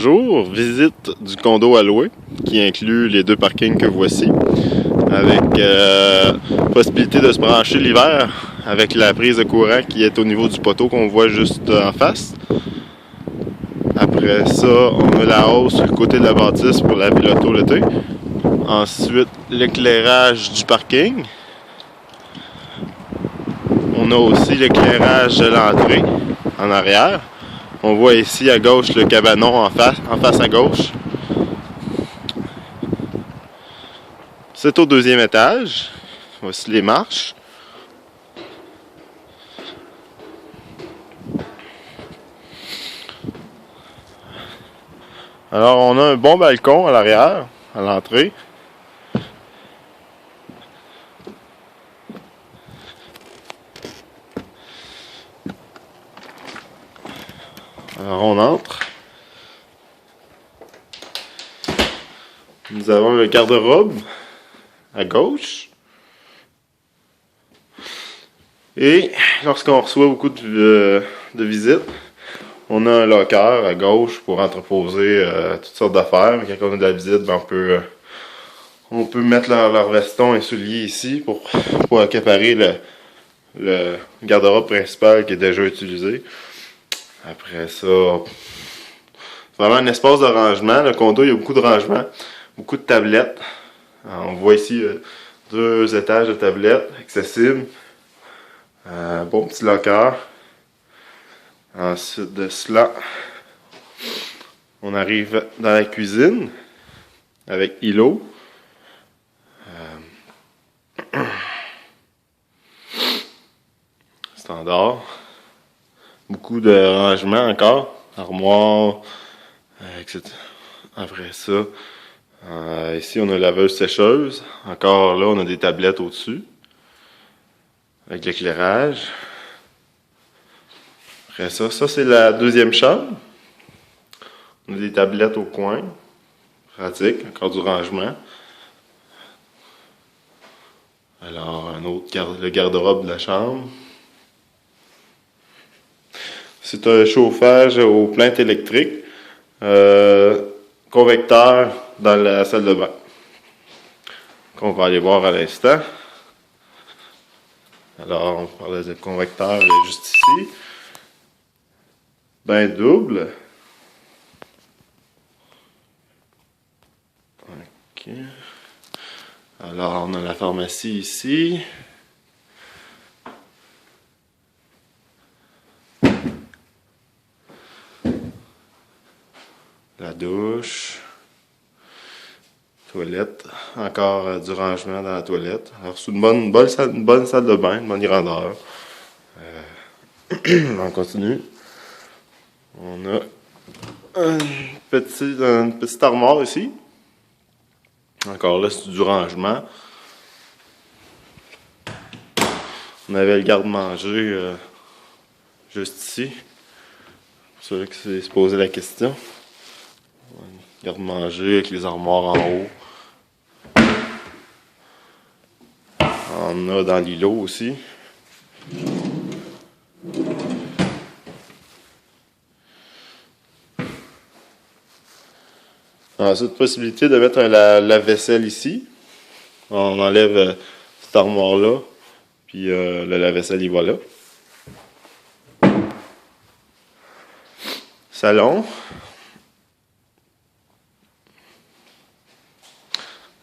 Bonjour, visite du condo à louer qui inclut les deux parkings que voici avec possibilité de se brancher l'hiver avec la prise de courant qui est au niveau du poteau qu'on voit juste en face. Après ça, on a la hausse sur le côté de la bâtisse pour laver l'auto l'été. Ensuite, l'éclairage du parking. On a aussi l'éclairage de l'entrée en arrière. On voit ici à gauche le cabanon en face à gauche. C'est au deuxième étage. Voici les marches. Alors on a un bon balcon à l'arrière, à l'entrée. Alors on entre. Nous avons le garde-robe à gauche. Et lorsqu'on reçoit beaucoup de visites, on a un locker à gauche pour entreposer toutes sortes d'affaires. Mais quand on a de la visite, ben on peut mettre leur veston et souliers ici pour accaparer le garde-robe principal qui est déjà utilisé. Après ça, c'est vraiment un espace de rangement. Le condo, il y a beaucoup de rangements, beaucoup de tablettes. Alors, on voit ici 2 étages de tablettes accessibles. Bon petit locker. Ensuite de cela, on arrive dans la cuisine avec îlot. Standard. Beaucoup de rangements encore. Armoire, etc. Après ça, ici on a laveuse-sécheuse. Encore là, on a des tablettes au-dessus. Avec l'éclairage. Après ça, c'est la deuxième chambre. On a des tablettes au coin. Pratique, encore du rangement. Alors, le garde-robe de la chambre. C'est un chauffage aux plaintes électriques. Convecteur dans la salle de bain. Qu'on va aller voir à l'instant. Alors, on parlait de convecteur, il est juste ici. Bain double. Ok. Alors, on a la pharmacie ici. La douche. Toilette. Encore du rangement dans la toilette. Alors, c'est une bonne salle de bain, une bonne grandeur. On continue. On a une petite armoire ici. Encore là, c'est du rangement. On avait le garde-manger juste ici. Pour ceux qui se posaient la question. Garde-manger avec les armoires en haut. On a dans l'îlot aussi. Ensuite, possibilité de mettre un lave-vaisselle ici. On enlève cette armoire-là, puis le lave-vaisselle, il va là. Salon.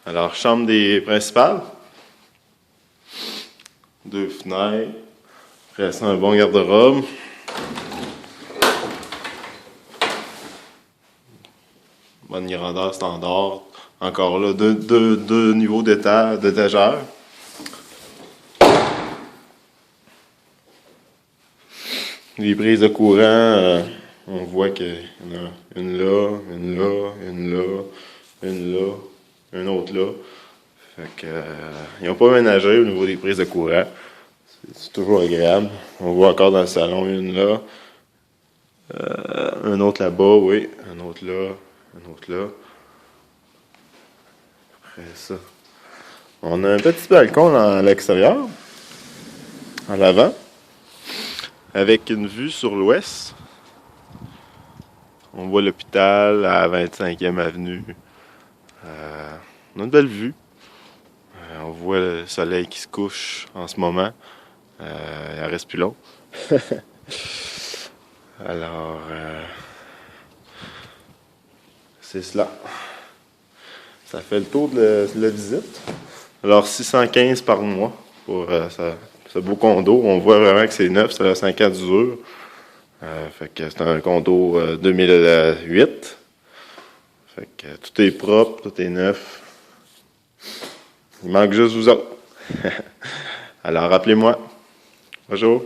Alors, chambre des principales. 2 fenêtres. Après ça, un bon garde-robe. Bonne grandeur standard. Encore là, deux niveaux d'étagère. Les prises de courant, on voit qu'il y en a une là, une là, une là, une là, une autre là. Fait que, ils n'ont pas ménagé au niveau des prises de courant. C'est toujours agréable. On voit encore dans le salon une là. Un autre là-bas, oui. Un autre là. Un autre là. Après ça. On a un petit balcon à l'extérieur. En l'avant. Avec une vue sur l'ouest. On voit l'hôpital à 25e avenue. On a une belle vue. On voit le soleil qui se couche en ce moment. Il en reste plus long. Alors, c'est cela. Ça fait le tour de la visite. Alors, 615 par mois pour ce beau condo. On voit vraiment que c'est neuf, ça a 5 ans d'usure. Fait que c'est un condo 2008. Fait que tout est propre, tout est neuf. Il manque juste vous autres. Alors, rappelez-moi. Bonjour.